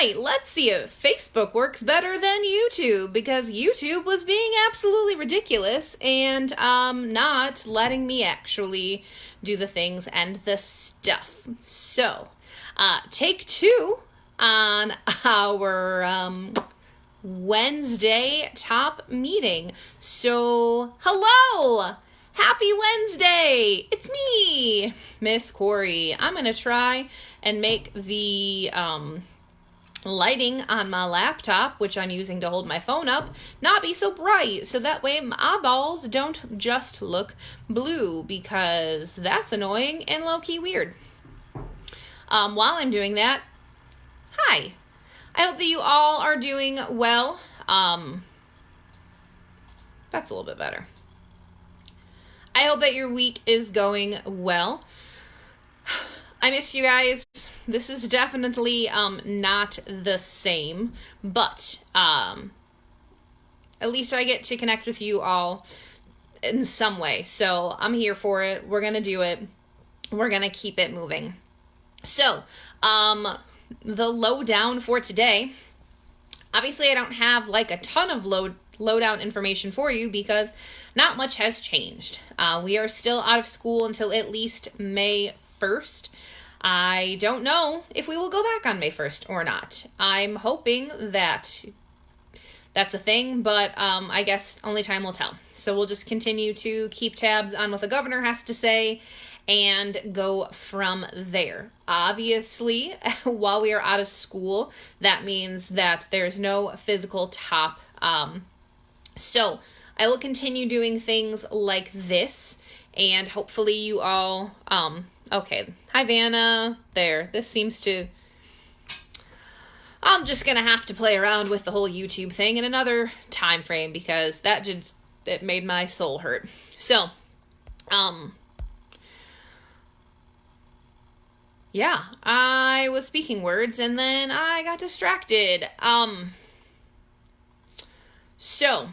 right, let's see if Facebook works better than YouTube, because YouTube was being absolutely ridiculous and not letting me actually do the things and the stuff. So, take two on our Wednesday top meeting. So, hello! Happy Wednesday! It's me, Miss Corey. I'm going to try and make the lighting on my laptop, which I'm using to hold my phone up, not be so bright, so that way my eyeballs don't just look blue, because that's annoying and low-key weird. While I'm doing that, hi. I hope that you all are doing well. That's a little bit better. I hope that your week is going well. I miss you guys. This is definitely not the same, but at least I get to connect with you all in some way. So I'm here for it. We're going to do it. We're going to keep it moving. So, the lowdown for today, obviously I don't have like a ton of lowdown information for you because not much has changed. We are still out of school until at least May 1st. I don't know if we will go back on May 1st or not. I'm hoping that that's a thing, but I guess only time will tell. So we'll just continue to keep tabs on what the governor has to say and go from there. Obviously, while we are out of school, that means that there's no physical top. So I will continue doing things like this, and hopefully you all, okay, hi Vanna, there, this seems to, I'm just gonna have to play around with the whole YouTube thing in another time frame, because that just, it made my soul hurt. So, yeah, I was speaking words and then I got distracted. So,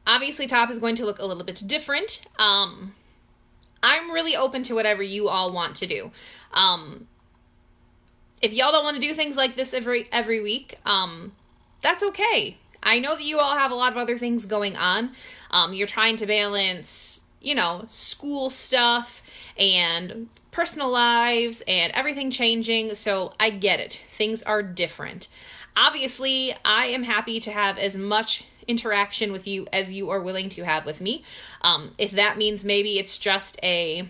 obviously top is going to look a little bit different. I'm really open to whatever you all want to do. If y'all don't want to do things like this every week, that's okay. I know that you all have a lot of other things going on. You're trying to balance, school stuff and personal lives and everything changing, so I get it. Things are different. Obviously, I am happy to have as much interaction with you as you are willing to have with me. If that means maybe it's just a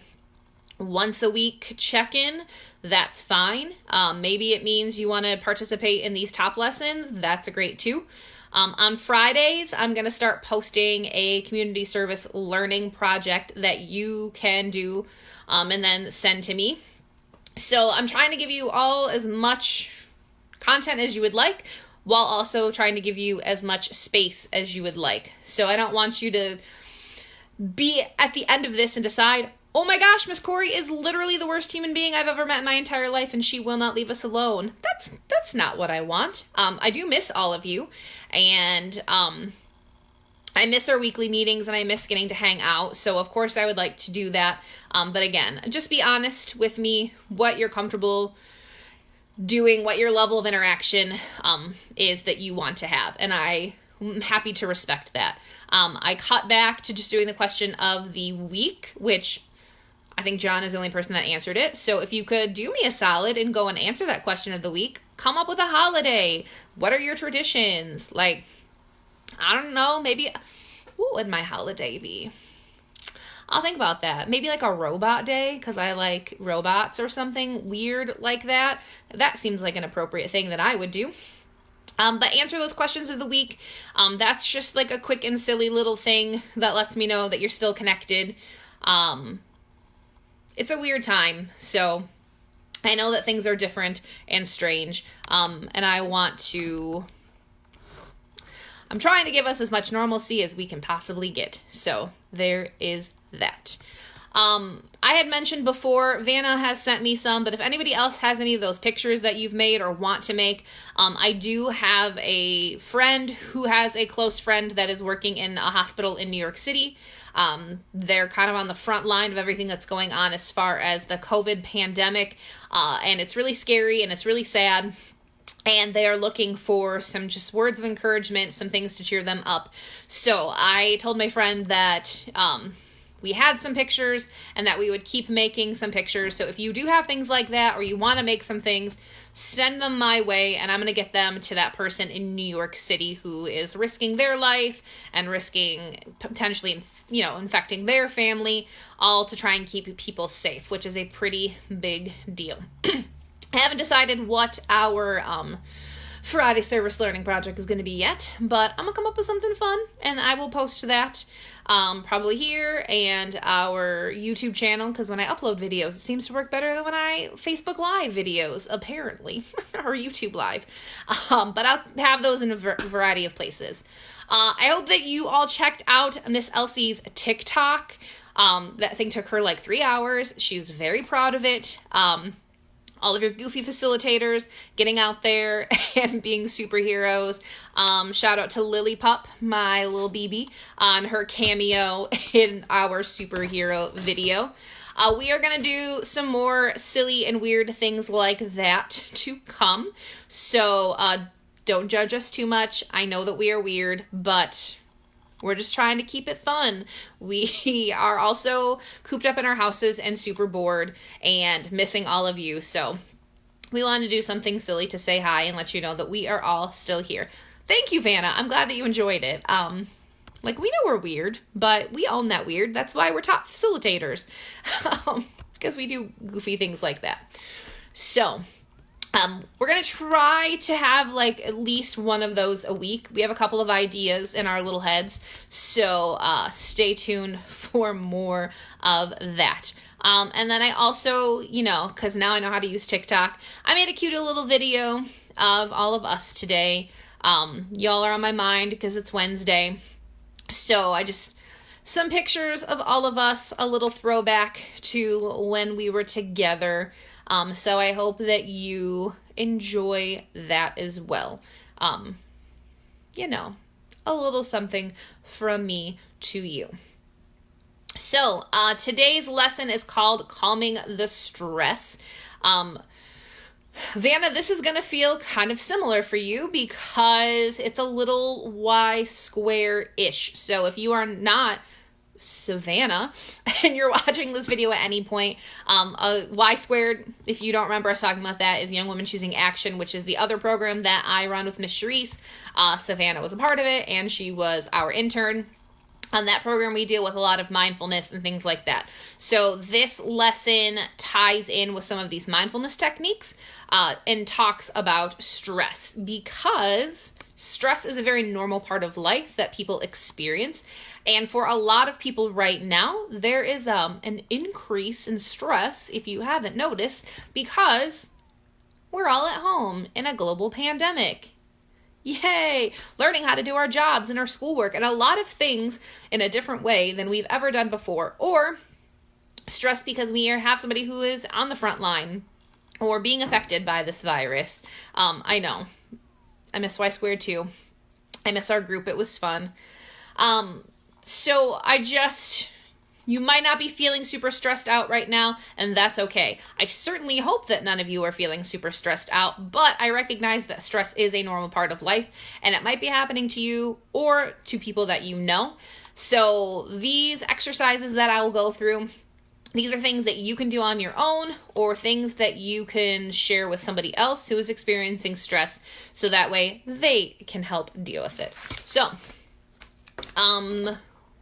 once a week check-in, that's fine. Maybe it means you want to participate in these top lessons, that's great too. On Fridays, I'm going to start posting a community service learning project that you can do and then send to me. So I'm trying to give you all as much content as you would like, while also trying to give you as much space as you would like. So I don't want you to be at the end of this and decide, oh my gosh, Miss Corey is literally the worst human being I've ever met in my entire life and she will not leave us alone. That's not what I want. I do miss all of you, and I miss our weekly meetings and I miss getting to hang out. So of course I would like to do that. But again, just be honest with me, what you're comfortable doing, what your level of interaction is that you want to have. And I'm happy to respect that. I cut back to just doing the question of the week, which I think John is the only person that answered it. So if you could do me a solid and go and answer that question of the week, come up with a holiday. What are your traditions? Like, I don't know, maybe, what would my holiday be? I'll think about that. Maybe like a robot day, because I like robots or something weird like that. That seems like an appropriate thing that I would do. But answer those questions of the week. That's just like a quick and silly little thing that lets me know that you're still connected. It's a weird time, so I know that things are different and strange, and I'm trying to give us as much normalcy as we can possibly get. So there is that. I had mentioned before, Vanna has sent me some, but if anybody else has any of those pictures that you've made or want to make, I do have a friend who has a close friend that is working in a hospital in New York City. They're kind of on the front line of everything that's going on as far as the COVID pandemic, and it's really scary and it's really sad. and they are looking for some just words of encouragement, some things to cheer them up. So I told my friend that we had some pictures and that we would keep making some pictures. So if you do have things like that, or you want to make some things, send them my way, and I'm going to get them to that person in New York City who is risking their life and risking potentially, infecting their family, all to try and keep people safe, which is a pretty big deal. I haven't decided what our Friday Service Learning project is going to be yet, but I'm going to come up with something fun, and I will post that probably here and our YouTube channel, because when I upload videos, it seems to work better than when I Facebook Live videos, apparently, or YouTube Live. But I'll have those in a variety of places. I hope that you all checked out Miss Elsie's TikTok. That thing took her like 3 hours. She's very proud of it. All of your goofy facilitators getting out there and being superheroes. Shout out to Lily Pup, my little BB, on her cameo in our superhero video. We are going to do some more silly and weird things like that to come. So don't judge us too much. I know that we are weird, but we're just trying to keep it fun. We are also cooped up in our houses and super bored and missing all of you. So we wanted to do something silly to say hi and let you know that we are all still here. Thank you, Vanna. I'm glad that you enjoyed it. We know we're weird, but we own that weird. That's why we're top facilitators. Because we do goofy things like that. So we're going to try to have at least one of those a week. We have a couple of ideas in our little heads, so stay tuned for more of that. And then I also, because now I know how to use TikTok, I made a cute little video of all of us today. Y'all are on my mind because it's Wednesday. So some pictures of all of us, a little throwback to when we were together. So I hope that you enjoy that as well. A little something from me to you. So today's lesson is called Calming the Stress. Vanna, this is going to feel kind of similar for you because it's a little Y square-ish. So if you are not Savannah and you're watching this video at any point, Y squared, if you don't remember us talking about that, is Young Women Choosing Action, which is the other program that I run with Miss Charisse. Savannah was a part of it, and she was our intern. On that program, we deal with a lot of mindfulness and things like that. So this lesson ties in with some of these mindfulness techniques and talks about stress, because stress is a very normal part of life that people experience. And for a lot of people right now, there is an increase in stress, if you haven't noticed, because we're all at home in a global pandemic. Yay! Learning how to do our jobs and our schoolwork and a lot of things in a different way than we've ever done before. Or stress because we have somebody who is on the front line or being affected by this virus. I know. I miss Y Squared too. I miss our group. It was fun. So you might not be feeling super stressed out right now, and that's okay. I certainly hope that none of you are feeling super stressed out, but I recognize that stress is a normal part of life, and it might be happening to you or to people that you know. So these exercises that I will go through, these are things that you can do on your own or things that you can share with somebody else who is experiencing stress, so that way they can help deal with it. So,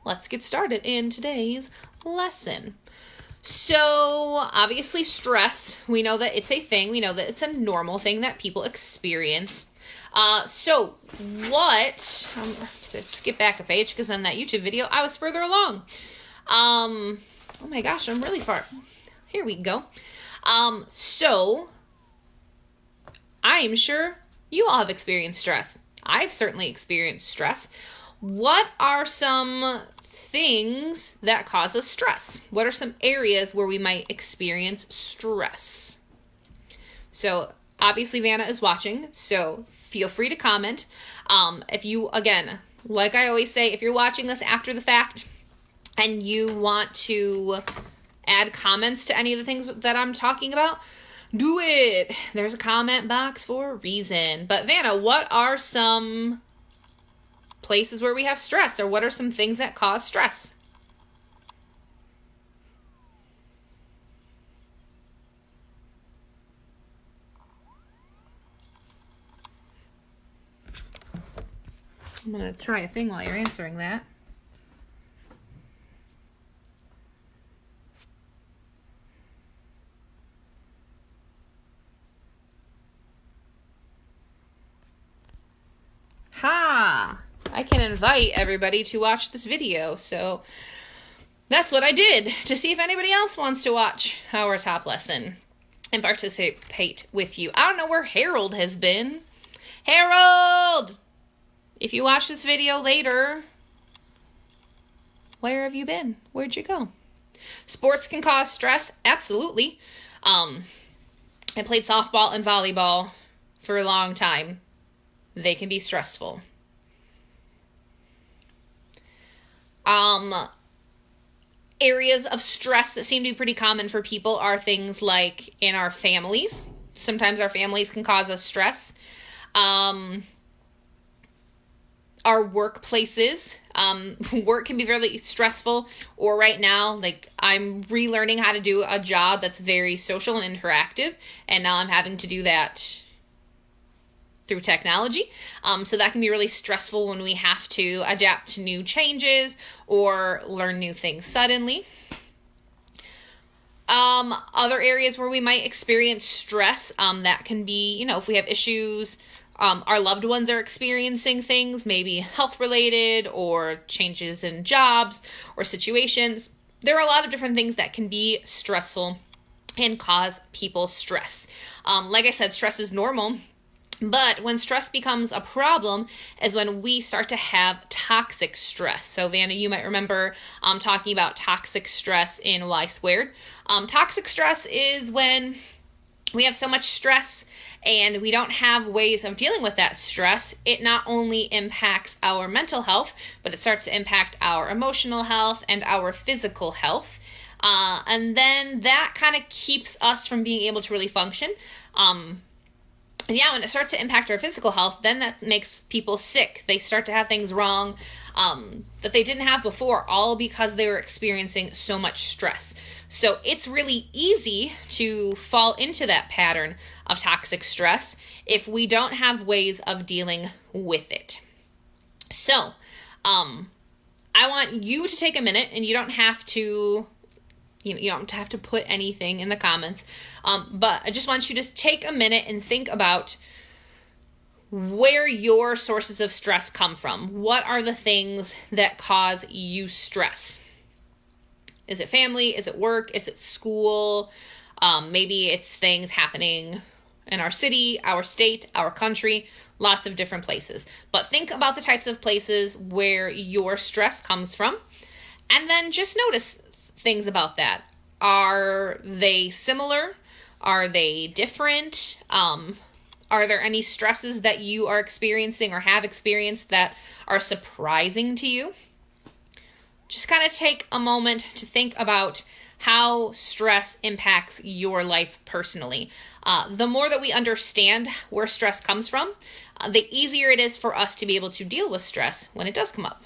let's get started in today's lesson. So, obviously stress, we know that it's a thing. We know that it's a normal thing that people experience. Let's skip back a page because on that YouTube video, I was further along. Oh my gosh, I'm really far. Here we go. So, I am sure you all have experienced stress. I've certainly experienced stress. What are some things that cause us stress? What are some areas where we might experience stress? So obviously Vanna is watching, so feel free to comment. If you, again, like I always say, if you're watching this after the fact and you want to add comments to any of the things that I'm talking about, Do it. There's a comment box for a reason. But Vanna, what are some places where we have stress, or what are some things that cause stress? I'm going to try a thing while you're answering that. Ha! I can invite everybody to watch this video, so that's what I did to see if anybody else wants to watch our top lesson and participate with you. I don't know where Harold has been. Harold! If you watch this video later, where have you been? Where'd you go? Sports can cause stress, absolutely. I played softball and volleyball for a long time. They can be stressful. Areas of stress that seem to be pretty common for people are things like in our families. Sometimes our families can cause us stress. Our workplaces. Work can be very stressful. Or right now, like I'm relearning how to do a job that's very social and interactive. And now I'm having to do that through technology. So that can be really stressful when we have to adapt to new changes or learn new things suddenly. Other areas where we might experience stress, that can be, if we have issues, our loved ones are experiencing things, maybe health related or changes in jobs or situations. There are a lot of different things that can be stressful and cause people stress. Like I said, stress is normal. But when stress becomes a problem is when we start to have toxic stress. So Vanna, you might remember talking about toxic stress in Y squared. Toxic stress is when we have so much stress and we don't have ways of dealing with that stress. It not only impacts our mental health, but it starts to impact our emotional health and our physical health. And then that kind of keeps us from being able to really function. And yeah, when it starts to impact our physical health, then that makes people sick. They start to have things wrong that they didn't have before, all because they were experiencing so much stress. So it's really easy to fall into that pattern of toxic stress if we don't have ways of dealing with it. So I want you to take a minute, and you don't have to you don't have to put anything in the comments. But I just want you to take a minute and think about where your sources of stress come from. What are the things that cause you stress? Is it family? Is it work? Is it school? Maybe it's things happening in our city, our state, our country, lots of different places. But think about the types of places where your stress comes from, and then just notice things about that. Are they similar? Are they different? Are there any stresses that you are experiencing or have experienced that are surprising to you? Just kind of take a moment to think about how stress impacts your life personally. The more that we understand where stress comes from, the easier it is for us to be able to deal with stress when it does come up.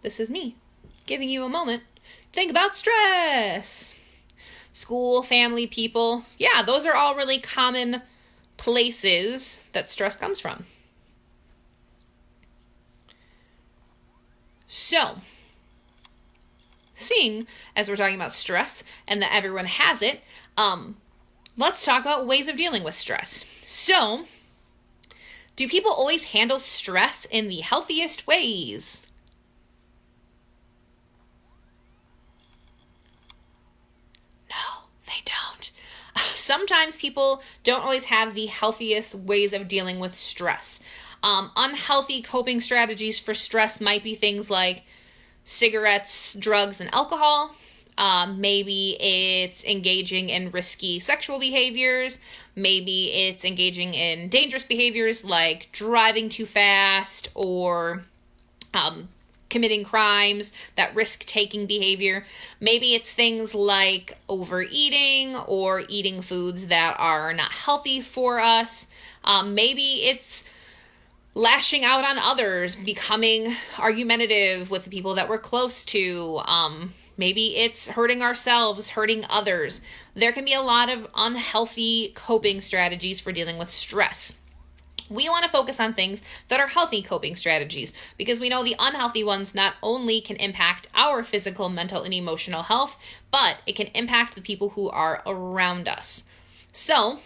This is me giving you a moment to think about stress. School, family, people. Yeah, those are all really common places that stress comes from. So, seeing as we're talking about stress and that everyone has it, let's talk about ways of dealing with stress. So, do people always handle stress in the healthiest ways? No, they don't. Sometimes people don't always have the healthiest ways of dealing with stress. Unhealthy coping strategies for stress might be things like cigarettes, drugs, and alcohol. Maybe it's engaging in risky sexual behaviors. Maybe it's engaging in dangerous behaviors like driving too fast or committing crimes, that risk-taking behavior. Maybe it's things like overeating or eating foods that are not healthy for us. Maybe it's lashing out on others, becoming argumentative with the people that we're close to. Maybe it's hurting ourselves, hurting others. There can be a lot of unhealthy coping strategies for dealing with stress. We want to focus on things that are healthy coping strategies because we know the unhealthy ones not only can impact our physical, mental, and emotional health, but it can impact the people who are around us. So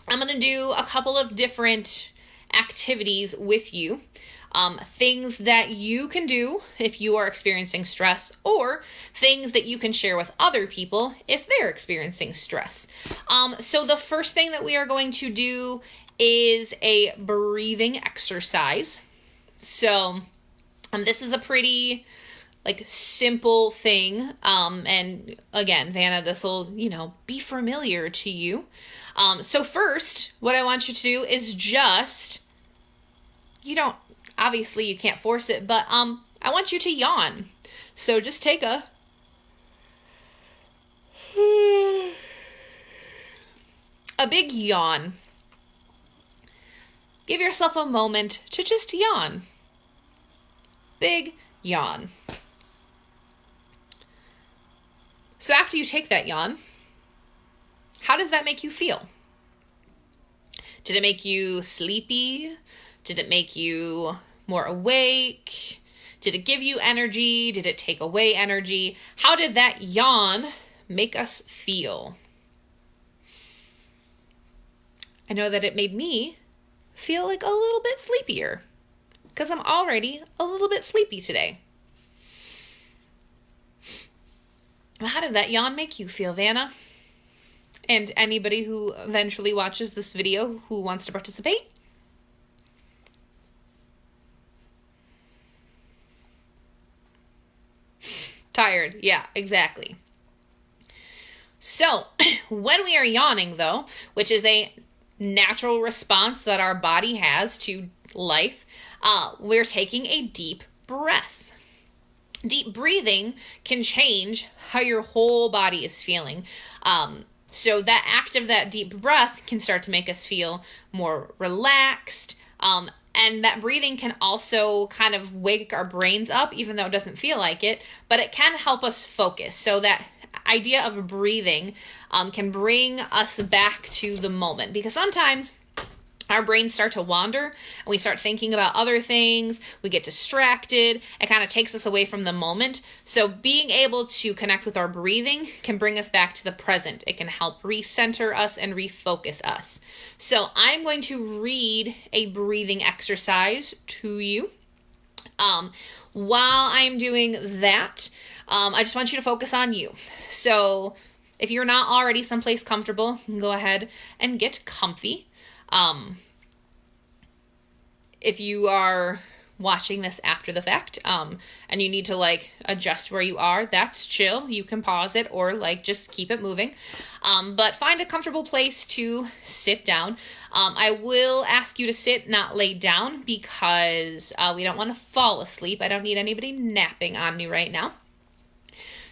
I'm going to do a couple of different activities with you. Things that you can do if you are experiencing stress, or things that you can share with other people if they're experiencing stress. So the first thing that we are going to do is a breathing exercise. So this is a pretty simple thing. And again, Vanna, this will, be familiar to you. So first, what I want you to do is obviously you can't force it, but I want you to yawn. So just take a big yawn. Give yourself a moment to just yawn. Big yawn. So after you take that yawn, how does that make you feel? Did it make you sleepy? Did it make you more awake? Did it give you energy? Did it take away energy? How did that yawn make us feel? I know that it made me feel like a little bit sleepier because I'm already a little bit sleepy today. How did that yawn make you feel, Vanna? And anybody who eventually watches this video who wants to participate? Tired. Yeah, exactly. So when we are yawning, though, which is a natural response that our body has to life, we're taking a deep breath. Deep breathing can change how your whole body is feeling. So that act of that deep breath can start to make us feel more relaxed. And that breathing can also kind of wake our brains up, even though it doesn't feel like it, but it can help us focus. So that idea of breathing can bring us back to the moment, because sometimes our brains start to wander and we start thinking about other things. We get distracted. It kind of takes us away from the moment. So being able to connect with our breathing can bring us back to the present. It can help recenter us and refocus us. So I'm going to read a breathing exercise to you. While I'm doing that, I just want you to focus on you. So if you're not already someplace comfortable, go ahead and get comfy. If you are watching this after the fact, and you need to adjust where you are, that's chill. You can pause it or just keep it moving. But find a comfortable place to sit down. I will ask you to sit, not lay down, because we don't want to fall asleep. I don't need anybody napping on me right now.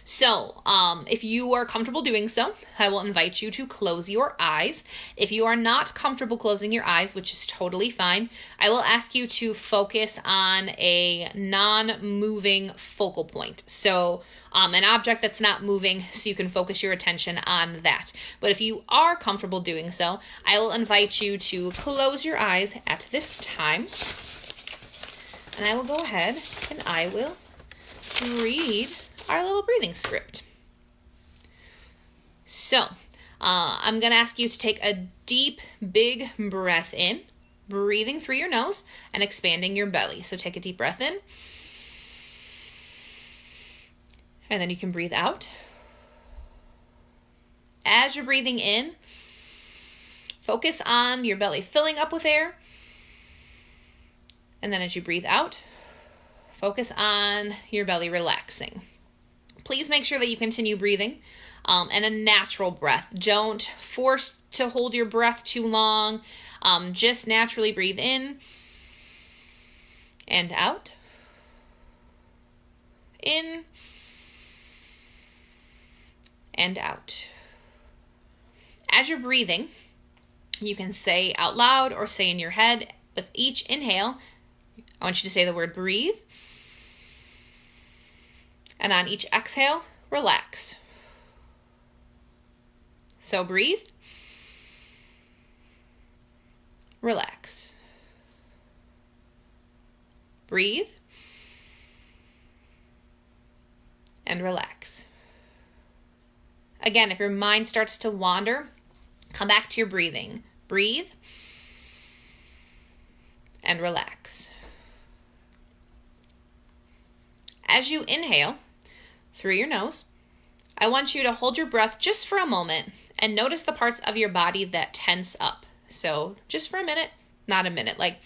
So, if you are comfortable doing so, I will invite you to close your eyes. If you are not comfortable closing your eyes, which is totally fine, I will ask you to focus on a non-moving focal point. So, an object that's not moving, so you can focus your attention on that. But if you are comfortable doing so, I will invite you to close your eyes at this time. And I will go ahead and I will read our little breathing script. So, I'm going to ask you to take a deep, big breath in, breathing through your nose and expanding your belly. So take a deep breath in, and then you can breathe out. As you're breathing in, focus on your belly filling up with air. And then as you breathe out, focus on your belly relaxing. Please make sure that you continue breathing and a natural breath. Don't force to hold your breath too long. Just naturally breathe in and out. In and out. As you're breathing, you can say out loud or say in your head with each inhale, I want you to say the word breathe. And on each exhale, relax. So breathe, relax. Breathe and relax. Again, if your mind starts to wander, come back to your breathing. Breathe and relax. As you inhale through your nose, I want you to hold your breath just for a moment and notice the parts of your body that tense up. So just for a minute, not a minute, like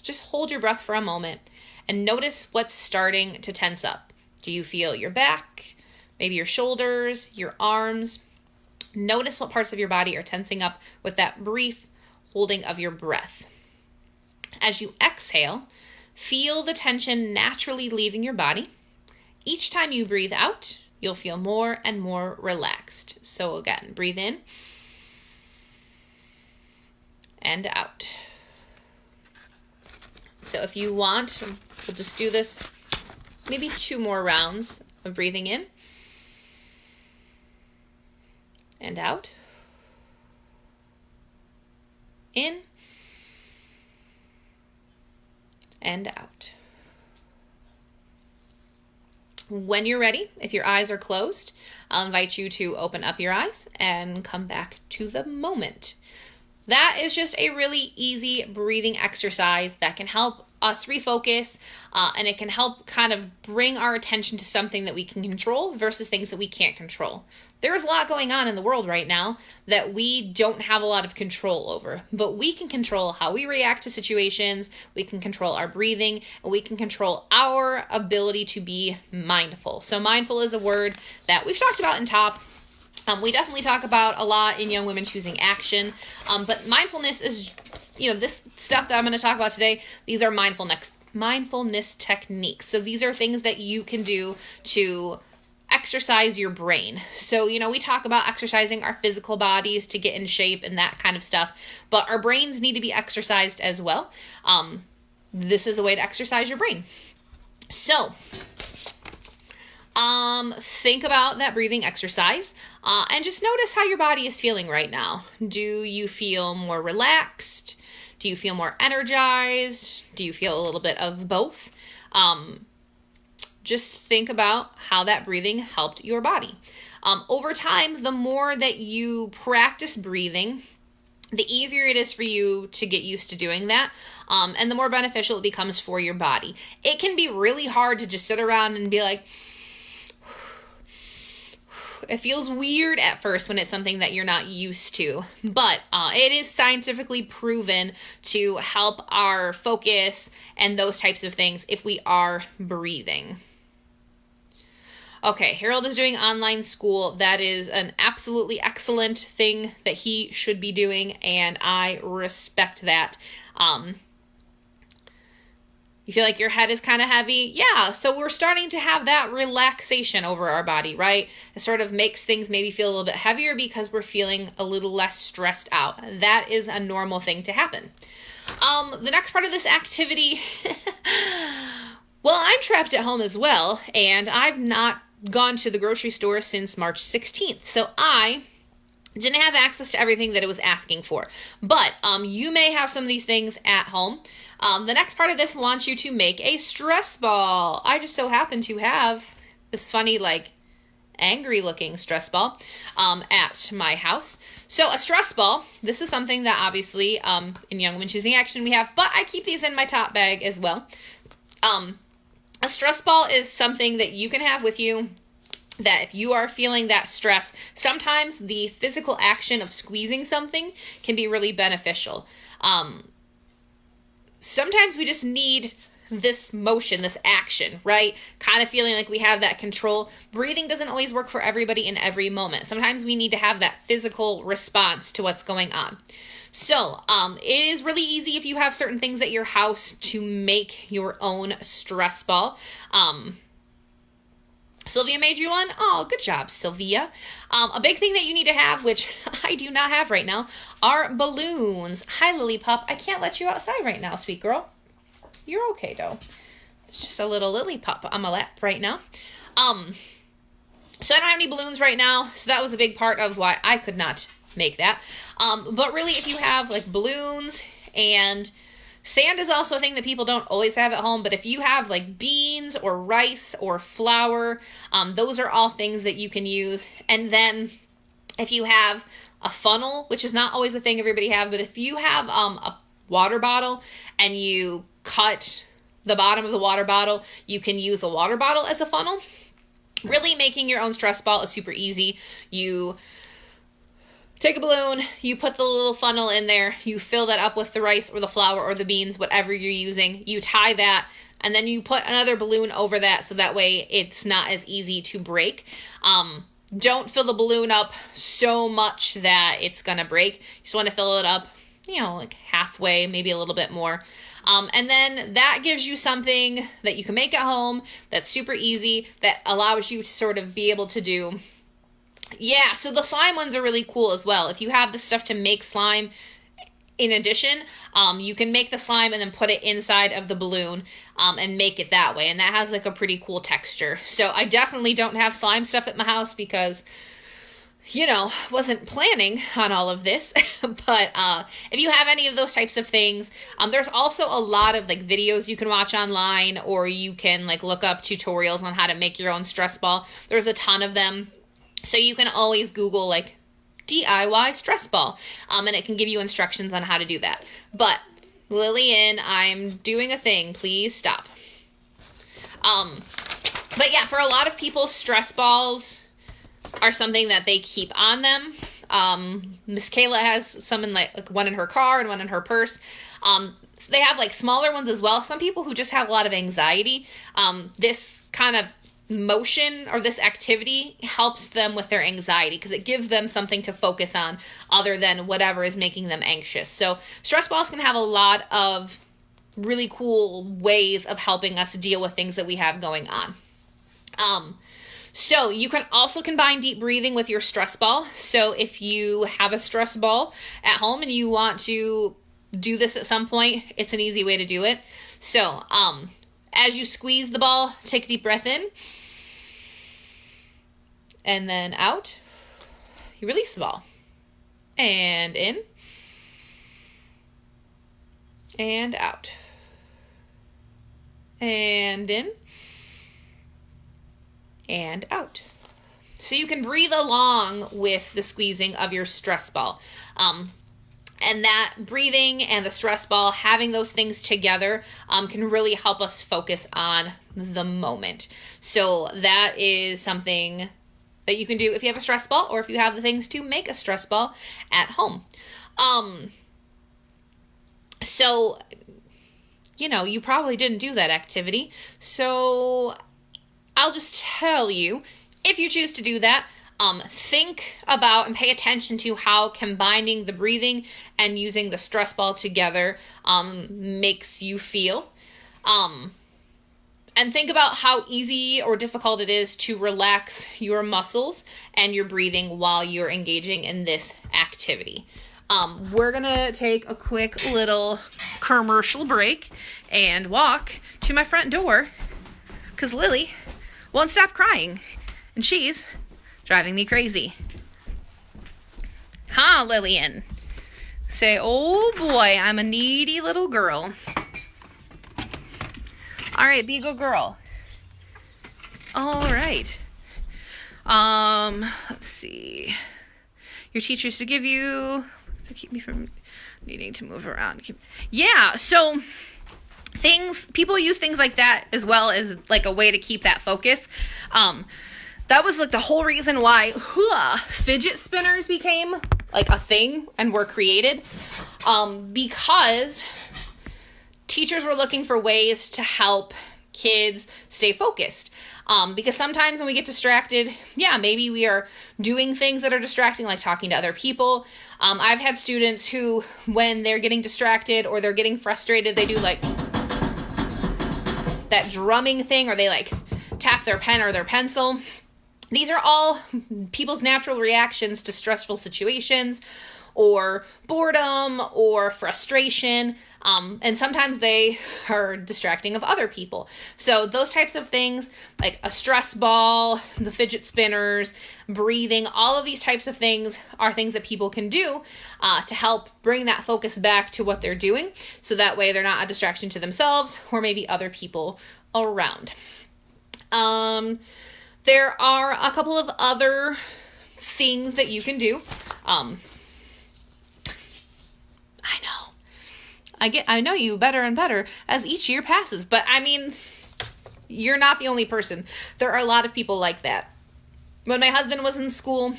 just hold your breath for a moment and notice what's starting to tense up. Do you feel your back, maybe your shoulders, your arms? Notice what parts of your body are tensing up with that brief holding of your breath. As you exhale, feel the tension naturally leaving your body. Each time you breathe out, you'll feel more and more relaxed. So again, breathe in and out. So if you want, we'll just do this maybe 2 more rounds of breathing in and out. In and out. When you're ready, if your eyes are closed, I'll invite you to open up your eyes and come back to the moment. That is just a really easy breathing exercise that can help us refocus, and it can help kind of bring our attention to something that we can control versus things that we can't control. There is a lot going on in the world right now that we don't have a lot of control over, but we can control how we react to situations, we can control our breathing, and we can control our ability to be mindful. So mindful is a word that we've talked about in TOP. We definitely talk about a lot in Young Women Choosing Action, but mindfulness is, this stuff that I'm going to talk about today, these are mindfulness techniques. So these are things that you can do to exercise your brain. So, we talk about exercising our physical bodies to get in shape and that kind of stuff, but our brains need to be exercised as well. This is a way to exercise your brain. So, think about that breathing exercise, and just notice how your body is feeling right now. Do you feel more relaxed? Do you feel more energized? Do you feel a little bit of both? Just think about how that breathing helped your body. Over time, the more that you practice breathing, the easier it is for you to get used to doing that, and the more beneficial it becomes for your body. It can be really hard to just sit around and be like, it feels weird at first when it's something that you're not used to, but it is scientifically proven to help our focus and those types of things if we are breathing. Okay, Harold is doing online school. That is an absolutely excellent thing that he should be doing, and I respect that. You feel like your head is kind of heavy? Yeah, so we're starting to have that relaxation over our body, right? It sort of makes things maybe feel a little bit heavier because we're feeling a little less stressed out. That is a normal thing to happen. The next part of this activity, well, I'm trapped at home as well, and I've not gone to the grocery store since March 16th. So I didn't have access to everything that it was asking for. But you may have some of these things at home. The next part of this wants you to make a stress ball. I just so happen to have this funny, angry looking stress ball at my house. So a stress ball, this is something that obviously in Young Women Choosing Action we have, but I keep these in my top bag as well. A stress ball is something that you can have with you that if you are feeling that stress, sometimes the physical action of squeezing something can be really beneficial. Sometimes we just need this motion, this action, right? Kind of feeling like we have that control. Breathing doesn't always work for everybody in every moment. Sometimes we need to have that physical response to what's going on. So it is really easy if you have certain things at your house to make your own stress ball. Sylvia made you one? Oh, good job, Sylvia. A big thing that you need to have, which I do not have right now, are balloons. Hi, Lily Pup. I can't let you outside right now, sweet girl. You're okay, though. It's just a little Lily Pup on my lap right now. So I don't have any balloons right now, so that was a big part of why I could not make that. But really, if you have like balloons, and sand is also a thing that people don't always have at home, but if you have like beans or rice or flour, those are all things that you can use. And then if you have a funnel, which is not always a thing everybody have, but if you have a water bottle and you cut the bottom of the water bottle, you can use a water bottle as a funnel. Really, making your own stress ball is super easy. You take a balloon, you put the little funnel in there, you fill that up with the rice or the flour or the beans, whatever you're using. You tie that, and then you put another balloon over that so that way it's not as easy to break. Don't fill the balloon up so much that it's going to break. You just want to fill it up, like halfway, maybe a little bit more. And then that gives you something that you can make at home that's super easy, that allows you to sort of be able to do. Yeah, so the slime ones are really cool as well. If you have the stuff to make slime in addition, you can make the slime and then put it inside of the balloon and make it that way. And that has like a pretty cool texture. So I definitely don't have slime stuff at my house because, wasn't planning on all of this. But if you have any of those types of things, there's also a lot of like videos you can watch online, or you can like look up tutorials on how to make your own stress ball. There's a ton of them. So you can always Google like DIY stress ball, and it can give you instructions on how to do that. But Lillian, I'm doing a thing. Please stop. But yeah, for a lot of people, stress balls are something that they keep on them. Miss Kayla has some in like one in her car and one in her purse. So they have like smaller ones as well. Some people who just have a lot of anxiety, this kind of motion or this activity helps them with their anxiety because it gives them something to focus on other than whatever is making them anxious. So stress balls can have a lot of really cool ways of helping us deal with things that we have going on. So you can also combine deep breathing with your stress ball. So if you have a stress ball at home and you want to do this at some point, it's an easy way to do it. So as you squeeze the ball, take a deep breath in. And then out, you release the ball. And in. And out. And in. And out. So you can breathe along with the squeezing of your stress ball. And that breathing and the stress ball, having those things together, can really help us focus on the moment. So that is something that you can do if you have a stress ball, or if you have the things to make a stress ball at home. So, you probably didn't do that activity. So I'll just tell you, if you choose to do that, think about and pay attention to how combining the breathing and using the stress ball together makes you feel. And think about how easy or difficult it is to relax your muscles and your breathing while you're engaging in this activity. We're going to take a quick little commercial break and walk to my front door because Lily won't stop crying and she's driving me crazy. Huh, Lillian? Say, oh boy, I'm a needy little girl. All right, be a good girl. All right. Let's see. Your teacher used to give you to keep me from needing to move around. Yeah, so people use things like that as well as like a way to keep that focus. That was like the whole reason why fidget spinners became like a thing and were created. Because teachers were looking for ways to help kids stay focused. Because sometimes when we get distracted, maybe we are doing things that are distracting, like talking to other people. I've had students who, when they're getting distracted or they're getting frustrated, they do like that drumming thing, or they like tap their pen or their pencil. These are all people's natural reactions to stressful situations or boredom or frustration. And sometimes they are distracting of other people. So those types of things, like a stress ball, the fidget spinners, breathing, all of these types of things are things that people can do to help bring that focus back to what they're doing. So that way they're not a distraction to themselves or maybe other people around. There are a couple of other things that you can do. I know you better and better as each year passes, but I mean, you're not the only person. There are a lot of people like that. When my husband was in school,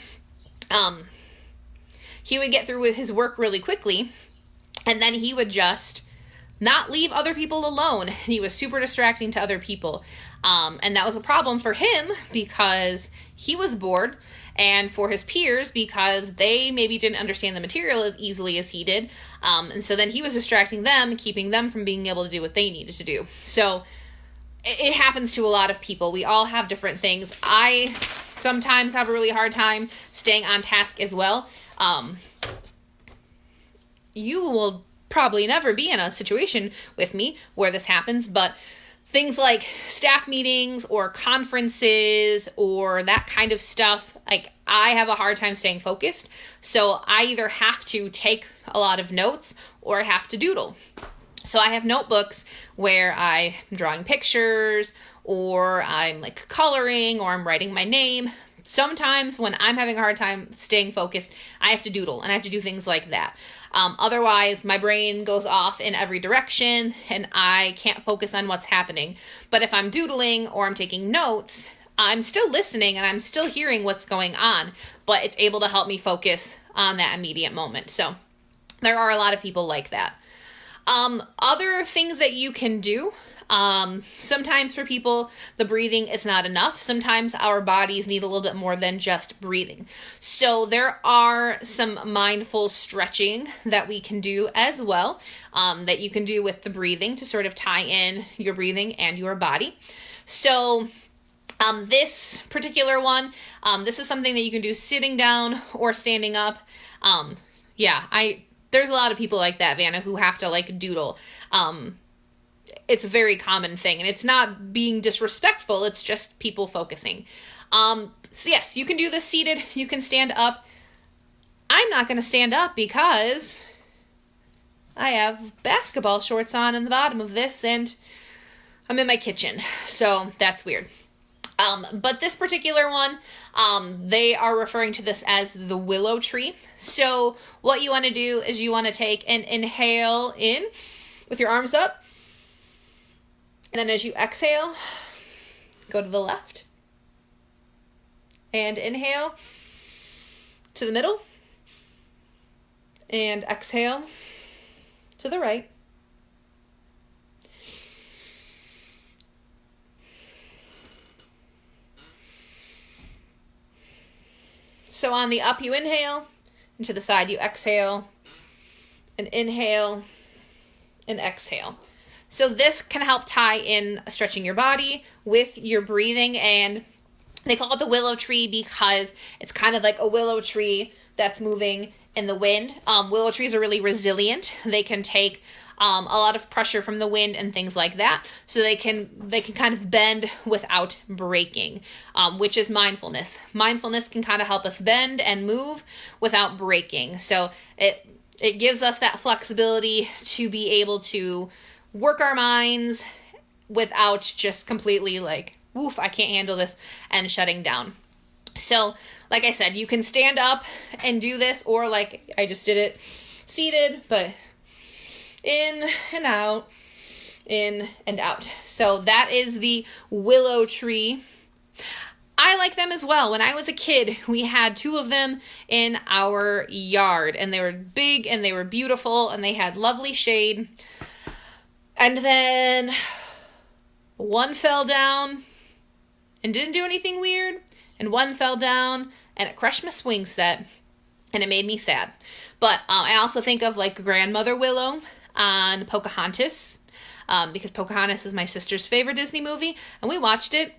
he would get through with his work really quickly, and then he would just not leave other people alone. He was super distracting to other people. And that was a problem for him because he was bored, and for his peers because they maybe didn't understand the material as easily as he did. And so then he was distracting them, keeping them from being able to do what they needed to do. So it happens to a lot of people. We all have different things. I sometimes have a really hard time staying on task as well. You will probably never be in a situation with me where this happens, but things like staff meetings or conferences or that kind of stuff, like I have a hard time staying focused. So I either have to take a lot of notes or I have to doodle. So I have notebooks where I'm drawing pictures or I'm like coloring or I'm writing my name. Sometimes when I'm having a hard time staying focused, I have to doodle and I have to do things like that. Otherwise, my brain goes off in every direction and I can't focus on what's happening. But if I'm doodling or I'm taking notes, I'm still listening and I'm still hearing what's going on, but it's able to help me focus on that immediate moment. So there are a lot of people like that. Other things that you can do. Sometimes for people, the breathing is not enough. Sometimes our bodies need a little bit more than just breathing. So there are some mindful stretching that we can do as well, that you can do with the breathing to sort of tie in your breathing and your body. So this particular one, this is something that you can do sitting down or standing up. There's a lot of people like that, Vanna, who have to like doodle. It's a very common thing, and it's not being disrespectful. It's just people focusing. So yes, you can do this seated. You can stand up. I'm not going to stand up because I have basketball shorts on in the bottom of this, and I'm in my kitchen. So that's weird. But this particular one, they are referring to this as the willow tree. So what you want to do is you want to take an inhale in with your arms up. And then as you exhale, go to the left. And inhale to the middle. And exhale to the right. So on the up, you inhale, and to the side, you exhale, and inhale, and exhale. So this can help tie in stretching your body with your breathing, and they call it the willow tree because it's kind of like a willow tree that's moving in the wind. Willow trees are really resilient. They can take a lot of pressure from the wind and things like that. So they can kind of bend without breaking, which is mindfulness. Mindfulness can kind of help us bend and move without breaking. So it gives us that flexibility to be able to work our minds without just completely like, woof, I can't handle this, and shutting down. So, like I said, you can stand up and do this, or like I just did it seated, but in and out, in and out. So that is the willow tree. I like them as well. When I was a kid, we had 2 of them in our yard, and they were big and they were beautiful and they had lovely shade. And then one fell down and didn't do anything weird, and one fell down and it crushed my swing set, and it made me sad. But I also think of like Grandmother Willow on Pocahontas, because Pocahontas is my sister's favorite Disney movie, and we watched it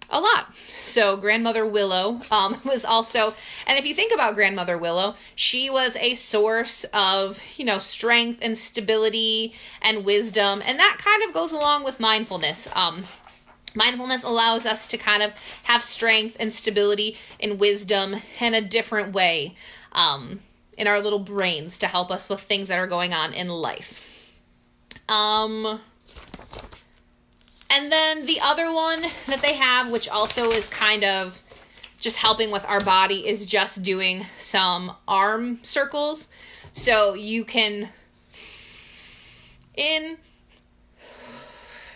a lot. So Grandmother Willow was also, and if you think about Grandmother Willow, she was a source of, strength and stability and wisdom, and that kind of goes along with mindfulness. Mindfulness allows us to kind of have strength and stability and wisdom in a different way in our little brains to help us with things that are going on in life. And then the other one that they have, which also is kind of just helping with our body, is just doing some arm circles. So you can in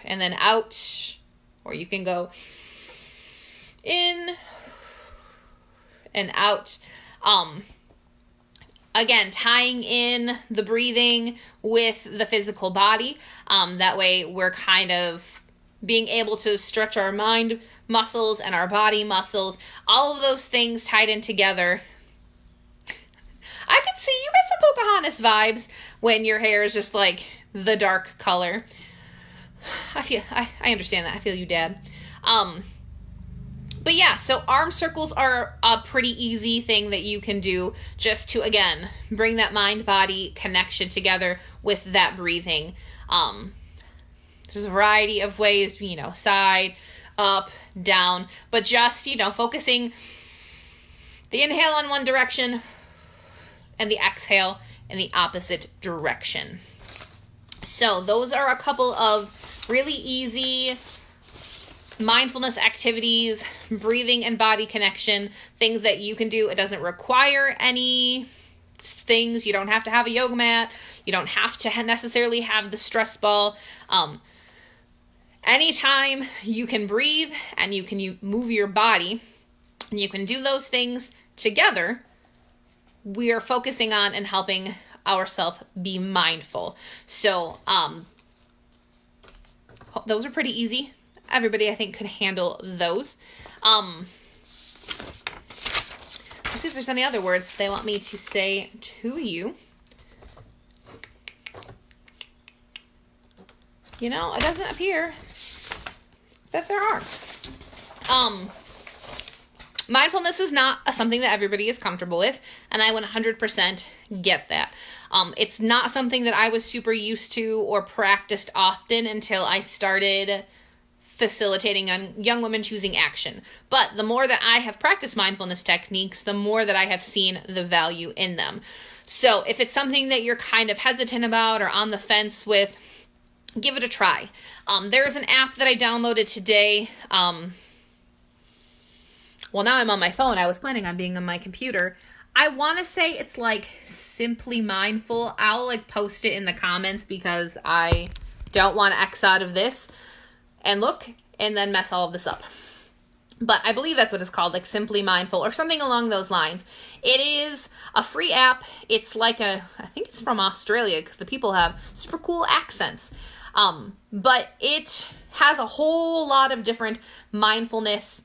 and then out, or you can go in and out. Again, tying in the breathing with the physical body. That way we're kind of being able to stretch our mind muscles and our body muscles, all of those things tied in together. I could see you get some Pocahontas vibes when your hair is just like the dark color. I understand that. I feel you, Dad. But yeah, so arm circles are a pretty easy thing that you can do just to, again, bring that mind-body connection together with that breathing. There's a variety of ways, side, up, down, but just, focusing the inhale in one direction and the exhale in the opposite direction. So those are a couple of really easy mindfulness activities, breathing and body connection, things that you can do. It doesn't require any things. You don't have to have a yoga mat. You don't have to necessarily have the stress ball. Anytime you can breathe and you can move your body and you can do those things together, we are focusing on and helping ourselves be mindful. So those are pretty easy. Everybody, I think, could handle those. Let's see if there's any other words they want me to say to you. It doesn't appear that there are. Mindfulness is not something that everybody is comfortable with, and I 100% get that. It's not something that I was super used to or practiced often until I started facilitating on young women choosing action. But the more that I have practiced mindfulness techniques, the more that I have seen the value in them. So if it's something that you're kind of hesitant about or on the fence with, give it a try. There's an app that I downloaded today. Well, now I'm on my phone. I was planning on being on my computer. I want to say it's like Simply Mindful. I'll post it in the comments because I don't want to X out of this and look and then mess all of this up. But I believe that's what it's called, like Simply Mindful or something along those lines. It is a free app. It's like I think it's from Australia because the people have super cool accents. But it has a whole lot of different mindfulness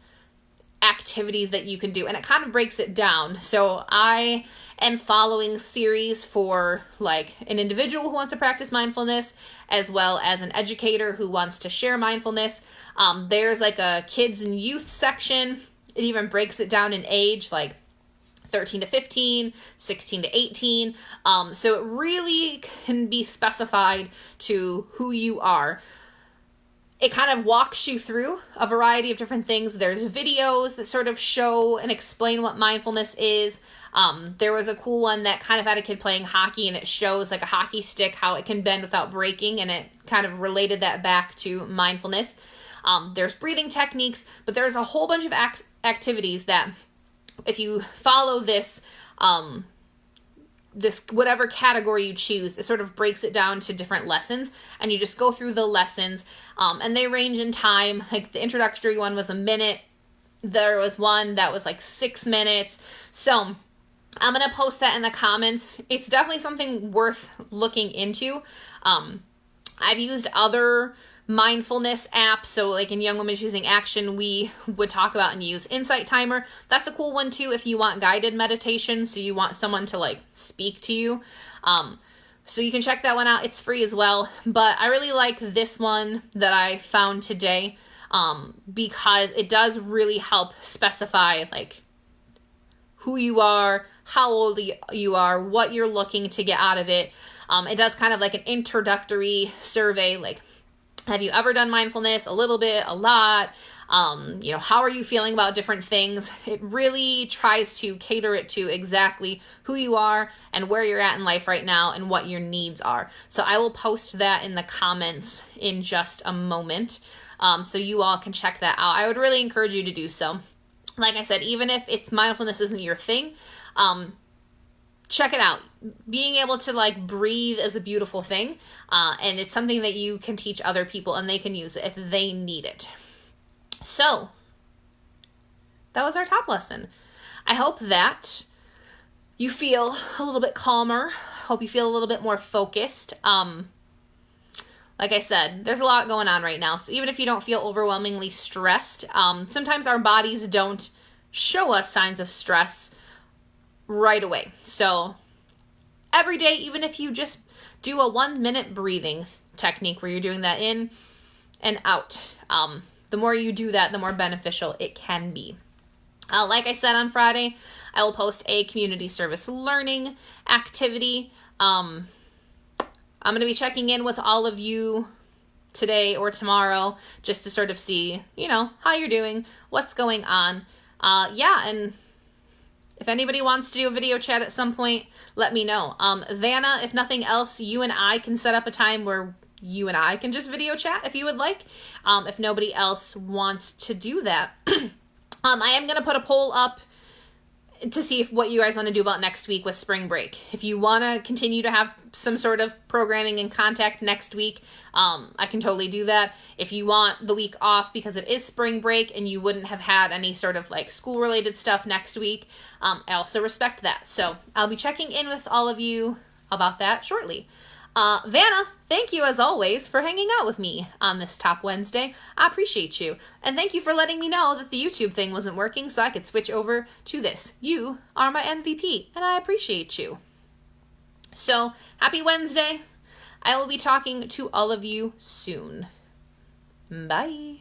activities that you can do, and it kind of breaks it down. So I am following series for like an individual who wants to practice mindfulness, as well as an educator who wants to share mindfulness. There's like a kids and youth section. It even breaks it down in age, like 13 to 15, 16 to 18. So it really can be specified to who you are. It kind of walks you through a variety of different things. There's videos that sort of show and explain what mindfulness is. There was a cool one that kind of had a kid playing hockey, and it shows like a hockey stick, how it can bend without breaking, and it kind of related that back to mindfulness. There's breathing techniques, but there's a whole bunch of activities that if you follow this whatever category you choose, it sort of breaks it down to different lessons, and you just go through the lessons, and they range in time. Like the introductory one was a minute. There was one that was like 6 minutes. So I'm going to post that in the comments. It's definitely something worth looking into. I've used other mindfulness apps. So like in Young Women Choosing Action, we would talk about and use Insight Timer. That's a cool one too if you want guided meditation. So you want someone to like speak to you. So you can check that one out. It's free as well. But I really like this one that I found today because it does really help specify like who you are, how old you are, what you're looking to get out of it. It does kind of like an introductory survey, like, have you ever done mindfulness? A little bit, a lot. How are you feeling about different things? It really tries to cater it to exactly who you are and where you're at in life right now and what your needs are. So I will post that in the comments in just a moment. So you all can check that out. I would really encourage you to do so. Like I said, even if mindfulness isn't your thing, check it out. Being able to like breathe is a beautiful thing. And it's something that you can teach other people and they can use it if they need it. So that was our top lesson. I hope that you feel a little bit calmer. Hope you feel a little bit more focused. Like I said, there's a lot going on right now. So even if you don't feel overwhelmingly stressed, sometimes our bodies don't show us signs of stress right away. So every day, even if you just do a 1-minute breathing technique where you're doing that in and out, the more you do that, the more beneficial it can be. Like I said on Friday, I will post a community service learning activity. I'm going to be checking in with all of you today or tomorrow just to sort of see, how you're doing, what's going on. And if anybody wants to do a video chat at some point, let me know. Vanna, if nothing else, you and I can set up a time where you and I can just video chat if you would like. If nobody else wants to do that. I am going to put a poll up to see what you guys want to do about next week with spring break. If you want to continue to have some sort of programming and contact next week, I can totally do that. If you want the week off because it is spring break and you wouldn't have had any sort of like school related stuff next week, I also respect that. So I'll be checking in with all of you about that shortly. Vanna, thank you as always for hanging out with me on this Top Wednesday. I appreciate you. And thank you for letting me know that the YouTube thing wasn't working so I could switch over to this. You are my MVP and I appreciate you. So, happy Wednesday. I will be talking to all of you soon. Bye.